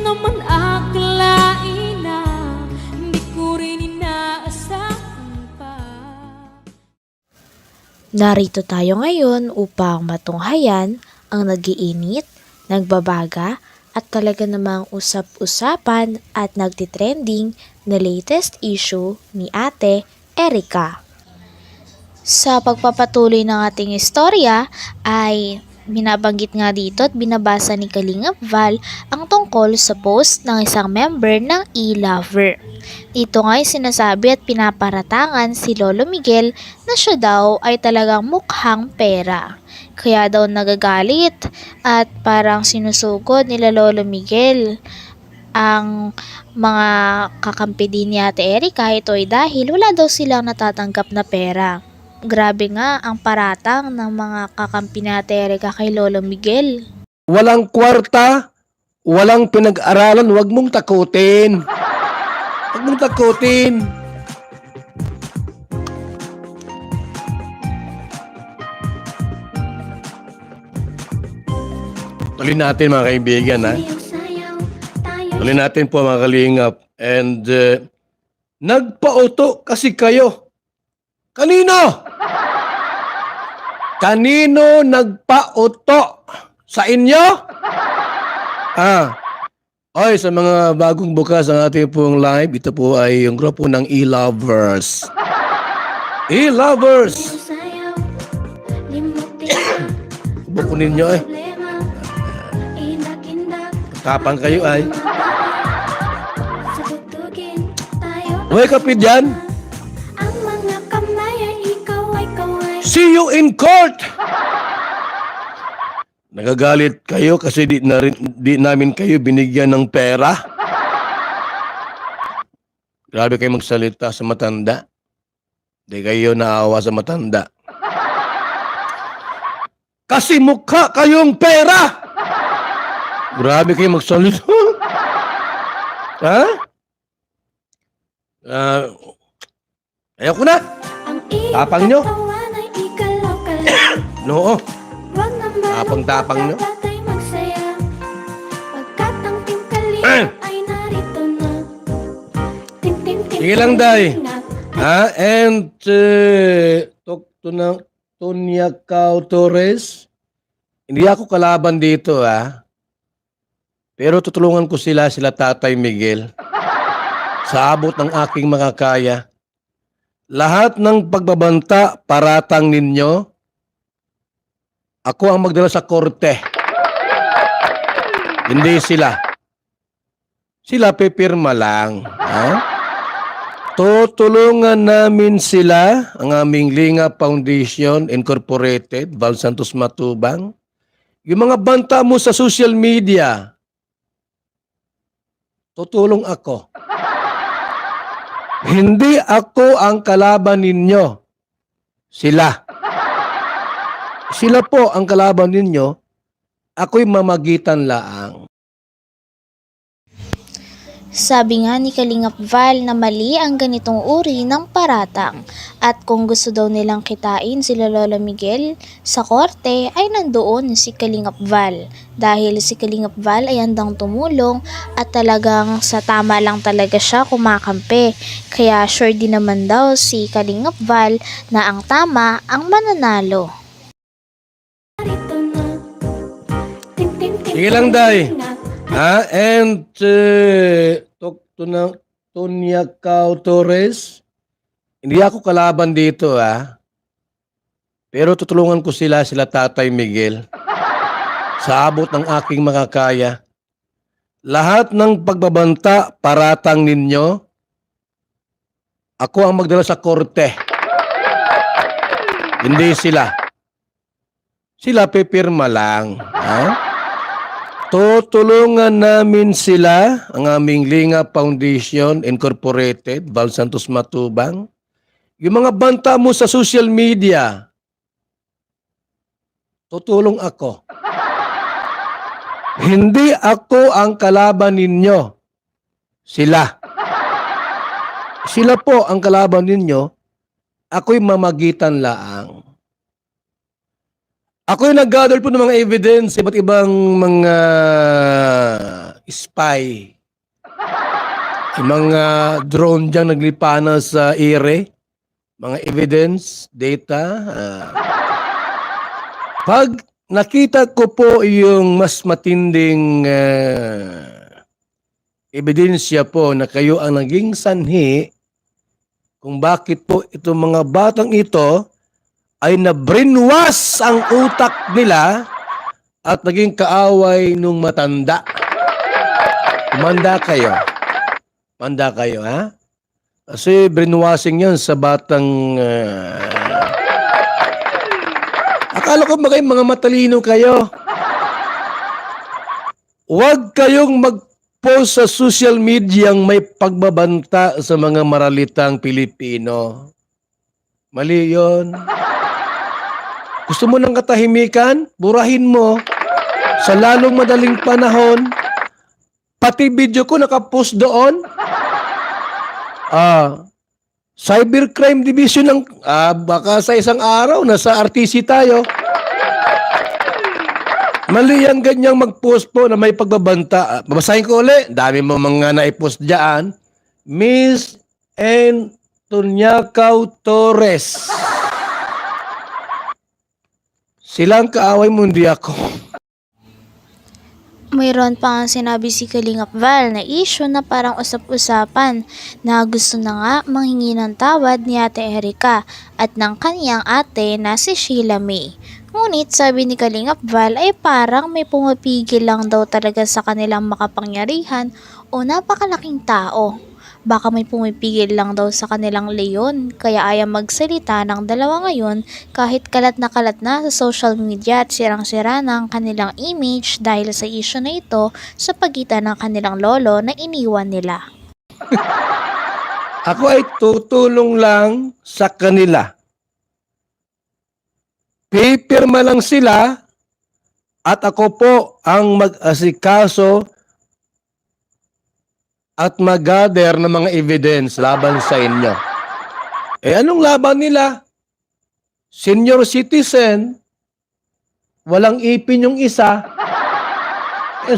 naman akalain na hindi ko rin inaasahan pa. Narito tayo ngayon upang matunghayan ang nagiinit, nagbabaga at talaga namang usap-usapan at nagtitrending na latest issue ni Ate Erica. Sa pagpapatuloy ng ating istorya ay binabanggit nga dito at binabasa ni Kalingap Val ang tungkol sa post ng isang member ng E-Lover. Dito nga ay sinasabi at pinaparatangan si Lolo Miguel na siya daw ay talagang mukhang pera. Kaya daw nagagalit at parang sinusugod nila Lolo Miguel ang mga kakampi din ni Ate Erica. Ito ay dahil wala daw silang natatanggap na pera. Grabe nga ang paratang ng mga kakampi ni Ate Erica kay Lolo Miguel. Walang kwarta, walang pinag-aralan, huwag mong takutin. Huwag mong takutin. Tuloy natin mga kaibigan, ha? Tuloy natin po mga kalingap. And nagpauto kasi kayo. Kanino? Kanino nagpauto? Sa inyo? Oy, sa mga bagong bukas ang ating pong live, ito po ay yung grupo ng E-Lovers. E-Lovers! Buko ninyo eh. Tapang kayo ay. Uy, kapit dyan. See you in court! Nagagalit kayo kasi di namin kayo binigyan ng pera. Grabe kayo magsalita sa matanda. Di kayo naawa sa matanda. Kasi mukha kayong pera! Grabe kayo magsalita. Ha? Ayoko na. Tapang nyo. No. Tapang-tapang nyo. Sige lang, Day. And talk to na Tonya Cao Torres. Hindi ako kalaban dito, Pero tutulungan ko sila Tatay Miguel. Sa abot ng aking makakaya. Lahat ng pagbabanta, paratang ninyo, ako ang magdala sa korte. Hindi sila. Sila pipirma lang. Tutulungan namin sila, ang aming Linga Foundation Incorporated, Val Santos Matubang. Yung mga banta mo sa social media, tutulong ako. Hindi ako ang kalaban ninyo. Sila. Sila po ang kalaban ninyo. Ako'y mamagitan laang. Sabi nga ni Kalingap Val na mali ang ganitong uri ng paratang at kung gusto daw nilang kitain sila Lolo Miguel sa korte ay nandoon si Kalingap Val dahil si Kalingap Val ay handang tumulong at talagang sa tama lang talaga siya kumakampi. Kaya sure din naman daw si Kalingap Val na ang tama ang mananalo. Sige lang, Day. And talk to na Tonya Cao Torres. Hindi ako kalaban dito, Pero tutulungan ko sila Tatay Miguel. Sa abot ng aking makakaya. Lahat ng pagbabanta, paratang ninyo, ako ang magdala sa korte. Hindi sila. Sila pipirma lang, Tutulungan namin sila, ang aming Linga Foundation Incorporated, Val Santos Matubang. Yung mga banta mo sa social media, tutulong ako. Hindi ako ang kalaban ninyo. Sila. Sila po ang kalaban ninyo. Ako'y mamagitan laang. Ako'y nag-gather po ng mga evidence, iba't ibang mga spy. Yung mga drone dyan naglipana sa ere, mga evidence, data. Pag nakita ko po yung mas matinding ebidensya po na kayo ang naging sanhi kung bakit po itong mga batang ito ay na-brainwash ang utak nila at naging kaaway nung matanda. Manda kayo. Manda kayo, ha? Kasi brainwashing yan sa batang... akala ko mga matalino kayo. Huwag kayong mag-post sa social media ang may pagbabanta sa mga maralitang Pilipino. Mali yun. Gusto mo ng katahimikan? Burahin mo. Sa lalong madaling panahon, pati video ko nakapost doon. Cybercrime Division ng baka sa isang araw nasa RTC tayo. Mali yan ganyang mag-post po na may pagbabanta. Babasahin ko ulit. Dami mo mga naipost dyan. Miss Tonyacao Torres. Silang kaaway mo, hindi ako. Mayroon pa ang sinabi si Kalingap Val na issue na parang usap-usapan na gusto na nga manghingi ng tawad ni Ate Erica at ng kaniyang ate na si Sheila May. Ngunit sabi ni Kalingap Val ay parang may pumapigil lang daw talaga sa kanilang makapangyarihan o napakalaking tao. Baka may pumipigil lang daw sa kanilang leyon kaya ayaw magsalita ng dalawa ngayon kahit kalat na sa social media at sirang-sira ng kanilang image dahil sa issue na ito sa pagitan ng kanilang lolo na iniwan nila. Ako ay tutulong lang sa kanila. Pipirma lang sila at ako po ang mag-asikaso at mag-gather ng mga evidence laban sa inyo. Anong laban nila? Senior citizen, walang ipin yung isa.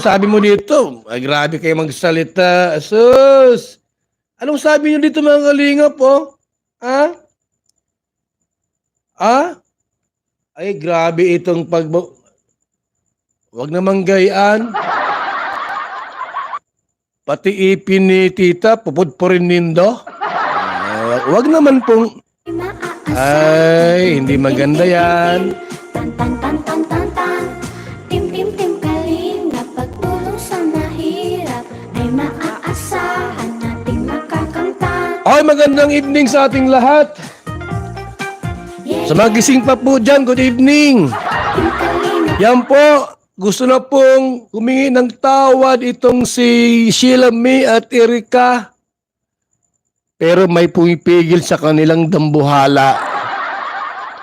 Sabi mo dito, ay grabe kayo magsalita. Sus! Anong sabi nyo dito mga kalingap po? Ay grabe itong wag namang gayaan. Pati ipin ni tita, pupudpurin nindo. Wag naman pong... Ay, hindi maganda yan. Tim kaling na pagtulong sa mahirap ay maaasahan nating makakamtan. Ay, magandang evening sa ating lahat. Sa mga gising pa po dyan, good evening. Yan po. Gusto na pong humingi ng tawad itong si Sheila May at Erica. Pero may pumipigil sa kanilang dambuhala.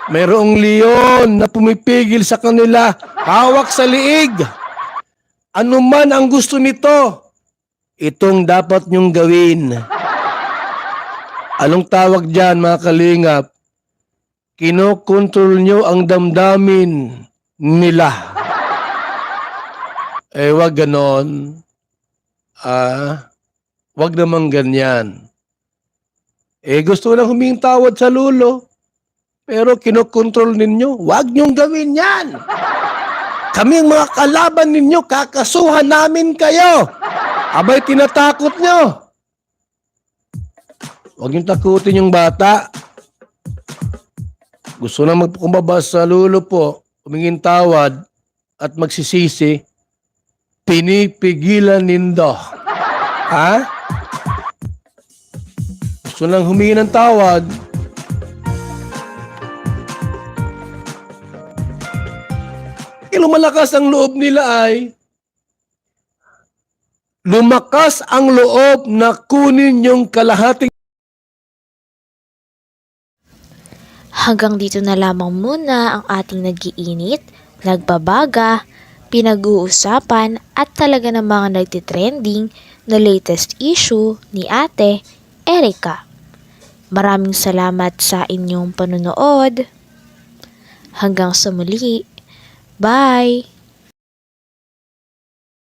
Mayroong leon na pumipigil sa kanila. Hawak sa liig. Ano man ang gusto nito, itong dapat nyong gawin. Anong tawag dyan mga kalingap? Kinokontrol nyo ang damdamin nila. Wag ganon. Wag naman ganyan. Gusto lang humingin tawad sa lulo. Pero kinokontrol ninyo. Wag nyong gawin yan. Kami ang mga kalaban ninyo. Kakasuhan namin kayo. Abay, tinatakot nyo. Wag nyong takutin yung bata. Gusto na magkumbaba sa lulo po. Humingin tawad at magsisisi. Pinipigilan nindo. Gusto lang humingi ng tawad. Lumalakas ang loob nila ay lumakas ang loob na kunin yung kalahating. Hanggang dito na lamang muna ang ating nag-iinit, nagbabaga, pinag-uusapan at talaga ng mga nagtitrending na latest issue ni Ate Erica. Maraming salamat sa inyong panonood. Hanggang sa muli. Bye!